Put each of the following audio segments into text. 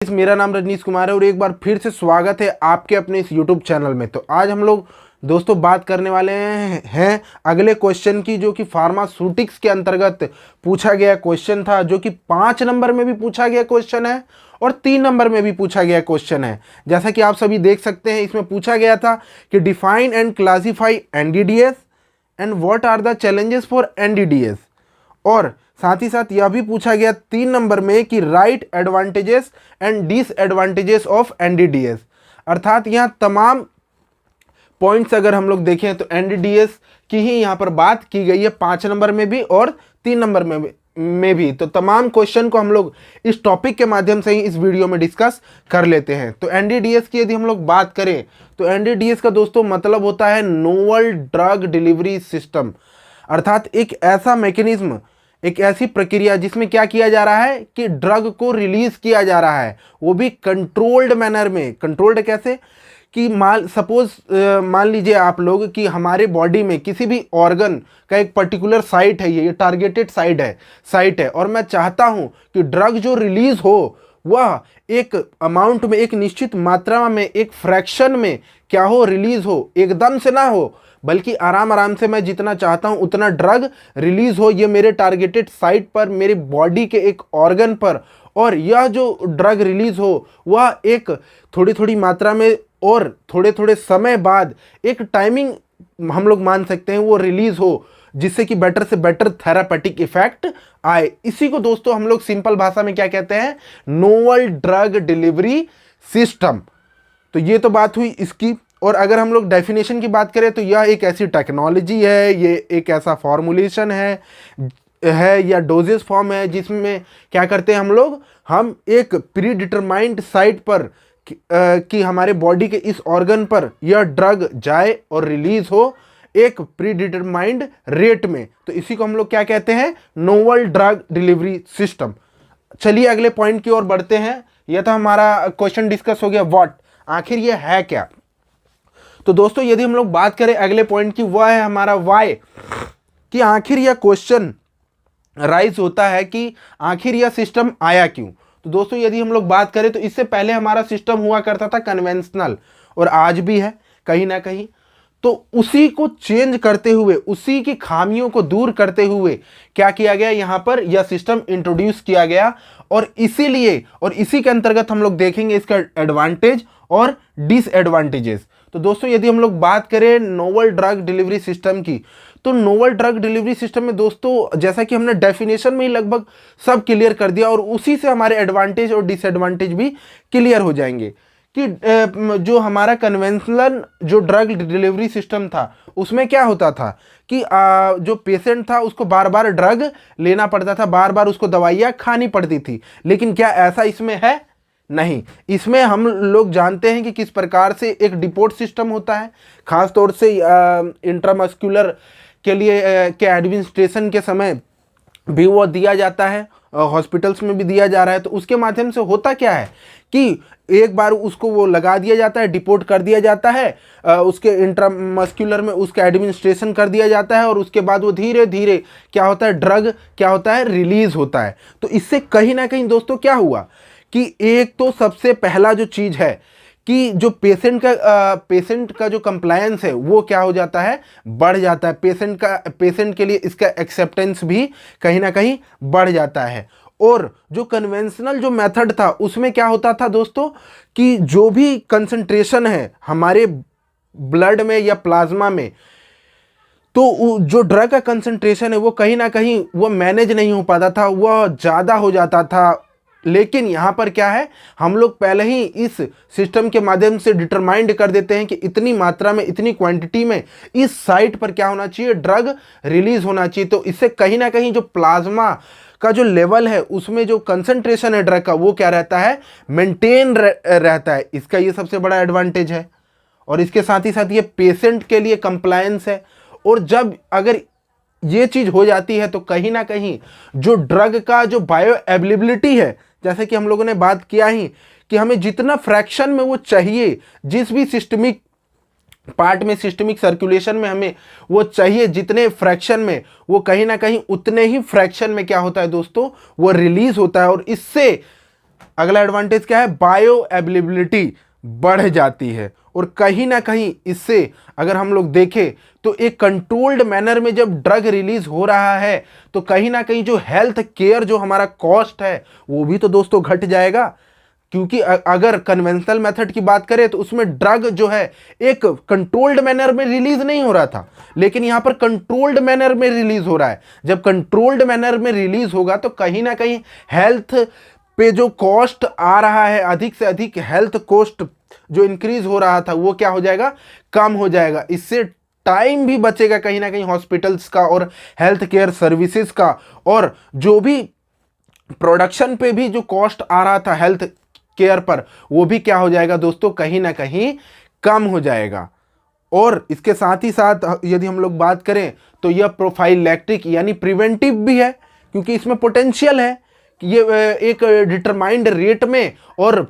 Guys, मेरा नाम रजनीश कुमार है और एक बार फिर से स्वागत है आपके अपने इस यूट्यूब चैनल में। तो आज हम लोग दोस्तों बात करने वाले हैं अगले क्वेश्चन की, जो कि फार्मास्यूटिक्स के अंतर्गत पूछा गया क्वेश्चन था, जो कि 5 नंबर में भी पूछा गया क्वेश्चन है और 3 नंबर में भी पूछा गया क्वेश्चन है। जैसा कि आप सभी देख सकते हैं, इसमें पूछा गया था कि define and classify NDDS and what are the challenges for NDDS, और साथ ही साथ यह भी पूछा गया 3 नंबर में कि write advantages and disadvantages of NDDS. अर्थात यहाँ तमाम पॉइंट्स अगर हम लोग देखें तो एनडीडीएस की ही यहाँ पर बात की गई है, 5 नंबर में भी और 3 नंबर में भी। तो तमाम क्वेश्चन को हम लोग इस टॉपिक के माध्यम से ही इस वीडियो में डिस्कस कर लेते हैं। तो एनडीडीएस की यदि हम लोग बात करें तो एनडीडीएस का दोस्तों मतलब होता है नोवल ड्रग डिलीवरी सिस्टम, अर्थात एक ऐसा मैकेनिज्म, एक ऐसी प्रक्रिया जिसमें क्या किया जा रहा है कि ड्रग को रिलीज किया जा रहा है, वो भी कंट्रोल्ड मैनर में। कंट्रोल्ड कैसे कि मान लीजिए आप लोग कि हमारे बॉडी में किसी भी ऑर्गन का एक पर्टिकुलर साइट है, ये टारगेटेड साइट है और मैं चाहता हूं कि ड्रग जो रिलीज हो वह एक अमाउंट में, एक निश्चित मात्रा में, एक फ्रैक्शन में क्या हो, रिलीज हो, एकदम से ना हो बल्कि आराम आराम से मैं जितना चाहता हूं उतना ड्रग रिलीज हो, ये मेरे टारगेटेड साइट पर, मेरे बॉडी के एक ऑर्गन पर। और यह जो ड्रग रिलीज हो वह एक थोड़ी थोड़ी मात्रा में और थोड़े थोड़े समय बाद एक टाइमिंग हम लोग मान सकते हैं वो रिलीज हो, जिससे कि बेटर से बेटर थेरापेटिक इफेक्ट आए। इसी को दोस्तों हम लोग सिंपल भाषा में क्या कहते हैं, नोवल ड्रग डिलीवरी सिस्टम। तो ये तो बात हुई इसकी। और अगर हम लोग डेफिनेशन की बात करें तो यह एक ऐसी टेक्नोलॉजी है, ये एक ऐसा फॉर्मुलेशन है या डोजेस फॉर्म है जिसमें क्या करते हैं हम एक प्री डिटरमाइंड साइट पर कि हमारे बॉडी के इस ऑर्गन पर यह ड्रग जाए और रिलीज हो एक प्री डिटरमाइंड रेट में। तो इसी को हम लोग क्या कहते हैं, नोवल ड्रग डिलीवरी सिस्टम। चलिए अगले पॉइंट की ओर बढ़ते हैं। यह तो हमारा क्वेश्चन डिस्कस हो गया व्हाट, आखिर यह है क्या। तो दोस्तों यदि हम लोग बात करें अगले पॉइंट की, वह है हमारा वाई, कि आखिर यह क्वेश्चन राइज होता है कि आखिर यह सिस्टम आया क्यों। तो दोस्तों यदि हम लोग बात करें तो इससे पहले हमारा सिस्टम हुआ करता था कन्वेंशनल, और आज भी है कहीं ना कहीं। तो उसी को चेंज करते हुए, उसी की खामियों को दूर करते हुए क्या किया गया, यहाँ पर यह सिस्टम इंट्रोड्यूस किया गया। और इसीलिए और इसी के अंतर्गत हम लोग देखेंगे इसका एडवांटेज और डिसएडवांटेजेस। तो दोस्तों यदि हम लोग बात करें नोवल ड्रग डिलीवरी सिस्टम की, तो नोवल ड्रग डिलीवरी सिस्टम में दोस्तों जैसा कि हमने डेफिनेशन में ही लगभग सब क्लियर कर दिया, और उसी से हमारे एडवांटेज और डिसएडवांटेज भी क्लियर हो जाएंगे कि जो हमारा कन्वेंशनल जो ड्रग डिलीवरी सिस्टम था उसमें क्या होता था कि जो पेशेंट था उसको बार बार ड्रग लेना पड़ता था, बार बार उसको दवाइयाँ खानी पड़ती थी। लेकिन क्या ऐसा इसमें है? नहीं। इसमें हम लोग जानते हैं कि किस प्रकार से एक डिपोट सिस्टम होता है, खास तौर से इंट्रामस्कुलर के लिए के एडमिनिस्ट्रेशन के समय भी वो दिया जाता है, हॉस्पिटल्स में भी दिया जा रहा है। तो उसके माध्यम से होता क्या है कि एक बार उसको वो लगा दिया जाता है, डिपोट कर दिया जाता है, उसके इंट्रामस्कुलर में उसका एडमिनिस्ट्रेशन कर दिया जाता है, और उसके बाद वो धीरे धीरे क्या होता है, ड्रग क्या होता है, रिलीज होता है। तो इससे कहीं ना कहीं दोस्तों क्या हुआ कि एक तो सबसे पहला जो चीज़ है कि जो पेशेंट का जो कंप्लायंस है वो क्या हो जाता है, बढ़ जाता है। पेशेंट के लिए इसका एक्सेप्टेंस भी कहीं ना कहीं बढ़ जाता है। और जो कन्वेंशनल जो मेथड था उसमें क्या होता था दोस्तों कि जो भी कंसंट्रेशन है हमारे ब्लड में या प्लाज्मा में, तो जो ड्रग का कंसंट्रेशन है वो कहीं ना कहीं वो मैनेज नहीं हो पाता था, वह ज़्यादा हो जाता था। लेकिन यहाँ पर क्या है, हम लोग पहले ही इस सिस्टम के माध्यम से डिटरमाइंड कर देते हैं कि इतनी मात्रा में, इतनी क्वांटिटी में इस साइट पर क्या होना चाहिए, ड्रग रिलीज होना चाहिए। तो इससे कहीं ना कहीं जो प्लाज्मा का जो लेवल है उसमें जो कंसंट्रेशन है ड्रग का वो क्या रहता है, मेंटेन रहता है। इसका ये सबसे बड़ा एडवांटेज है। और इसके साथ ही साथ ये पेशेंट के लिए कंप्लायंस है। और जब अगर ये चीज़ हो जाती है तो कहीं ना कहीं जो ड्रग का जो बायो अवेलेबिलिटी है, जैसे कि हम लोगों ने बात किया ही कि हमें जितना फ्रैक्शन में वो चाहिए, जिस भी सिस्टमिक पार्ट में, सिस्टमिक सर्कुलेशन में हमें वो चाहिए जितने फ्रैक्शन में, वो कहीं ना कहीं उतने ही फ्रैक्शन में क्या होता है दोस्तों, वो रिलीज होता है। और इससे अगला एडवांटेज क्या है, बायो अवेलेबिलिटी बढ़ जाती है। और कहीं ना कहीं इससे अगर हम लोग देखें तो एक कंट्रोल्ड मैनर में जब ड्रग रिलीज हो रहा है तो कहीं ना कहीं जो हेल्थ केयर जो हमारा कॉस्ट है वो भी तो दोस्तों घट जाएगा। क्योंकि अगर कन्वेंशनल मेथड की बात करें तो उसमें ड्रग जो है एक कंट्रोल्ड मैनर में रिलीज नहीं हो रहा था, लेकिन यहां पर कंट्रोल्ड मैनर में रिलीज हो रहा है। जब कंट्रोल्ड मैनर में रिलीज होगा तो कहीं ना कहीं हेल्थ पे जो कॉस्ट आ रहा है, अधिक से अधिक हेल्थ कॉस्ट जो इंक्रीज हो रहा था वो क्या हो जाएगा, कम हो जाएगा। इससे टाइम भी बचेगा कहीं ना कहीं हॉस्पिटल्स का और हेल्थ केयर सर्विसेज का, और जो भी प्रोडक्शन पे भी जो कॉस्ट आ रहा था हेल्थ केयर पर वो भी क्या हो जाएगा दोस्तों, कहीं ना कहीं कम हो जाएगा। और इसके साथ ही साथ यदि हम लोग बात करें तो यह प्रोफाइलैक्टिक यानी प्रिवेंटिव भी है, क्योंकि इसमें पोटेंशियल है कि ये एक डिटरमाइंड रेट में और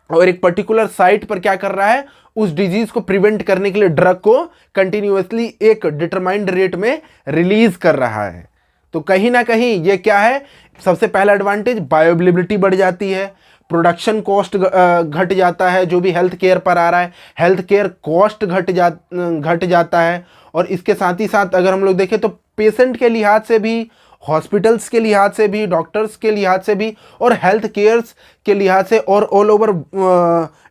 एक पर्टिकुलर साइट पर क्या कर रहा है, उस डिजीज को प्रिवेंट करने के लिए ड्रग को कंटिन्यूअसली एक डिटरमाइंड रेट में रिलीज कर रहा है। तो कहीं ना कहीं ये क्या है, सबसे पहला एडवांटेज बायोअवेलेबिलिटी बढ़ जाती है, प्रोडक्शन कॉस्ट घट जाता है, जो भी हेल्थ केयर पर आ रहा है हेल्थ केयर कॉस्ट घट जाता है। और इसके साथ ही साथ अगर हम लोग देखें तो पेशेंट के लिहाज से भी, हॉस्पिटल्स के लिहाज से भी, डॉक्टर्स के लिहाज से भी, और हेल्थ केयर्स के लिहाज से, और ऑल ओवर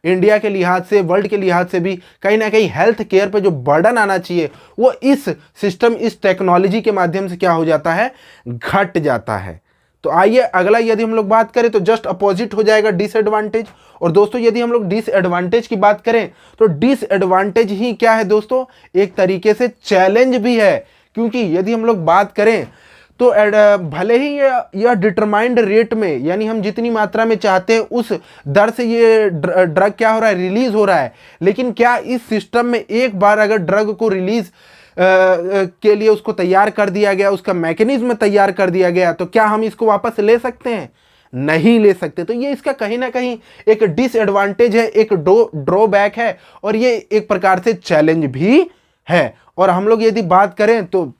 इंडिया के लिहाज से, वर्ल्ड के लिहाज से भी कहीं ना कहीं हेल्थ केयर पे जो बर्डन आना चाहिए वो इस सिस्टम, इस टेक्नोलॉजी के माध्यम से क्या हो जाता है, घट जाता है। तो आइए अगला यदि हम लोग बात करें तो जस्ट अपोजिट हो जाएगा डिसएडवांटेज। और दोस्तों यदि हम लोग डिसएडवांटेज की बात करें तो डिसएडवांटेज ही क्या है दोस्तों, एक तरीके से चैलेंज भी है। क्योंकि यदि हम लोग बात करें तो भले ही यह डिटरमाइंड रेट में, यानी हम जितनी मात्रा में चाहते हैं उस दर से ये ड्रग क्या हो रहा है, रिलीज हो रहा है, लेकिन क्या इस सिस्टम में एक बार अगर ड्रग को रिलीज के लिए उसको तैयार कर दिया गया, उसका मैकेनिज्म तैयार कर दिया गया, तो क्या हम इसको वापस ले सकते हैं, नहीं ले सकते। तो ये इसका कहीं ना कहीं एक डिसएडवांटेज है, एक ड्रॉबैक है, और ये एक प्रकार से चैलेंज भी है। और हम लोग यदि बात करें तो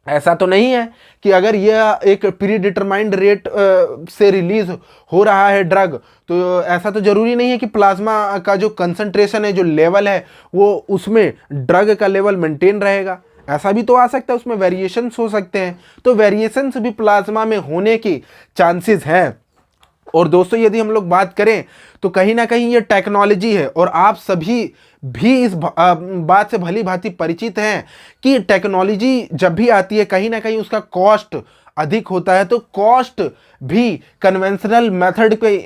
ऐसा तो नहीं है कि अगर यह एक प्री डिटरमाइंड रेट से रिलीज हो रहा है ड्रग, तो ऐसा तो जरूरी नहीं है कि प्लाज्मा का जो कंसंट्रेशन है, जो लेवल है, वो उसमें ड्रग का लेवल मेंटेन रहेगा। ऐसा भी तो आ सकता है, उसमें वेरिएशंस हो सकते हैं। तो वेरिएशंस भी प्लाज्मा में होने की चांसेस हैं। और दोस्तों यदि हम लोग बात करें तो कहीं ना कहीं ये टेक्नोलॉजी है, और आप सभी भी इस बात से भली भांति परिचित हैं कि टेक्नोलॉजी जब भी आती है कहीं ना कहीं उसका कॉस्ट अधिक होता है। तो कॉस्ट भी कन्वेंशनल मेथड पे,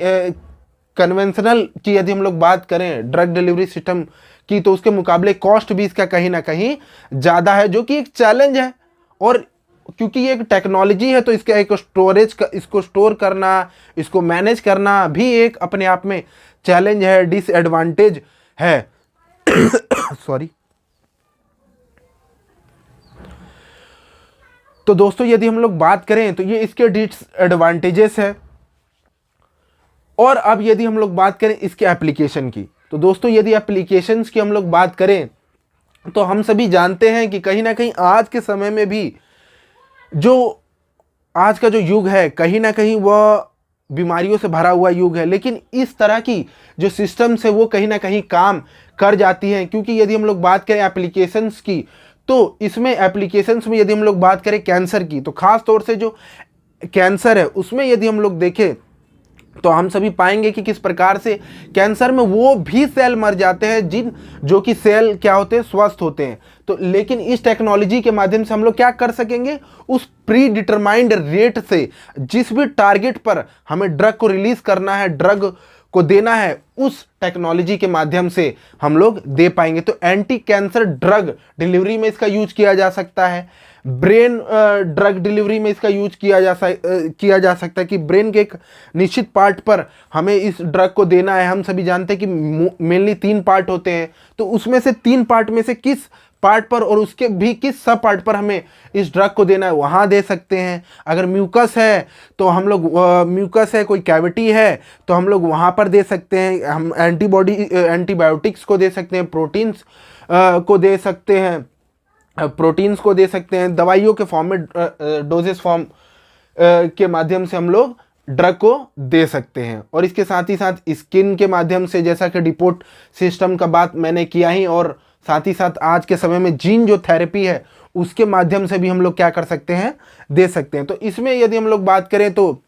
कन्वेंशनल की यदि हम लोग बात करें ड्रग डिलीवरी सिस्टम की, तो उसके मुकाबले कॉस्ट भी इसका कहीं ना कहीं ज़्यादा है, जो कि एक चैलेंज है। और क्योंकि ये एक टेक्नोलॉजी है तो इसका एक स्टोरेज का, इसको स्टोर करना, इसको मैनेज करना भी एक अपने आप में चैलेंज है, डिसएडवांटेज है। सॉरी। तो दोस्तों यदि हम लोग बात करें तो ये इसके डिसएडवांटेजेस है। और अब यदि हम लोग बात करें इसके एप्लीकेशन की, तो दोस्तों यदि एप्लीकेशंस की हम लोग बात करें तो हम सभी जानते हैं कि कहीं ना कहीं आज के समय में भी जो आज का जो युग है कहीं ना कहीं वह बीमारियों से भरा हुआ युग है, लेकिन इस तरह की जो सिस्टम्स है वो कहीं ना कहीं काम कर जाती हैं। क्योंकि यदि हम लोग बात करें एप्लीकेशंस की, तो इसमें एप्लीकेशंस में यदि हम लोग बात करें कैंसर की, तो ख़ास तौर से जो कैंसर है उसमें यदि हम लोग देखें तो हम सभी पाएंगे कि किस प्रकार से कैंसर में वो भी सेल मर जाते हैं जो कि सेल क्या होते हैं, स्वस्थ होते हैं। तो लेकिन इस टेक्नोलॉजी के माध्यम से हम लोग क्या कर सकेंगे, उस प्री डिटरमाइंड रेट से जिस भी टारगेट पर हमें ड्रग को रिलीज करना है, ड्रग को देना है, उस टेक्नोलॉजी के माध्यम से हम लोग दे पाएंगे। तो एंटी कैंसर ड्रग डिलीवरी में इसका यूज किया जा सकता है, ब्रेन ड्रग डिलीवरी में इसका यूज किया जा सकता है कि ब्रेन के एक निश्चित पार्ट पर हमें इस ड्रग को देना है। हम सभी जानते हैं कि मेनली 3 पार्ट होते हैं, तो उसमें से 3 पार्ट में से किस पार्ट पर और उसके भी किस सब पार्ट पर हमें इस ड्रग को देना है, वहाँ दे सकते हैं। अगर म्यूकस है तो हम लोग म्यूकस है, कोई कैविटी है तो हम लोग वहाँ पर दे सकते हैं। हम एंटीबायोटिक्स को दे सकते हैं, प्रोटीन्स को दे सकते हैं, प्रोटीन्स को दे सकते हैं, दवाइयों के फॉर्म में डोजेस फॉर्म के माध्यम से हम लोग ड्रग को दे सकते हैं। और इसके साथ ही साथ स्किन के माध्यम से, जैसा कि डिपोट सिस्टम का बात मैंने किया ही, और साथ ही साथ आज के समय में जीन जो थेरेपी है उसके माध्यम से भी हम लोग क्या कर सकते हैं, दे सकते हैं। तो इसमें यदि हम लोग बात करें तो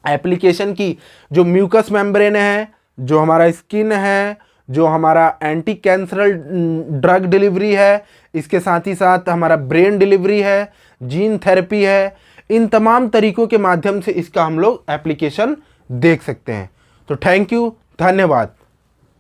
एप्लीकेशन की जो म्यूकस मेम्ब्रेन है, जो हमारा स्किन है, जो हमारा एंटी कैंसरल ड्रग डिलीवरी है, इसके साथ ही साथ हमारा ब्रेन डिलीवरी है, जीन थेरेपी है, इन तमाम तरीकों के माध्यम से इसका हम लोग एप्लीकेशन देख सकते हैं। तो थैंक यू, धन्यवाद।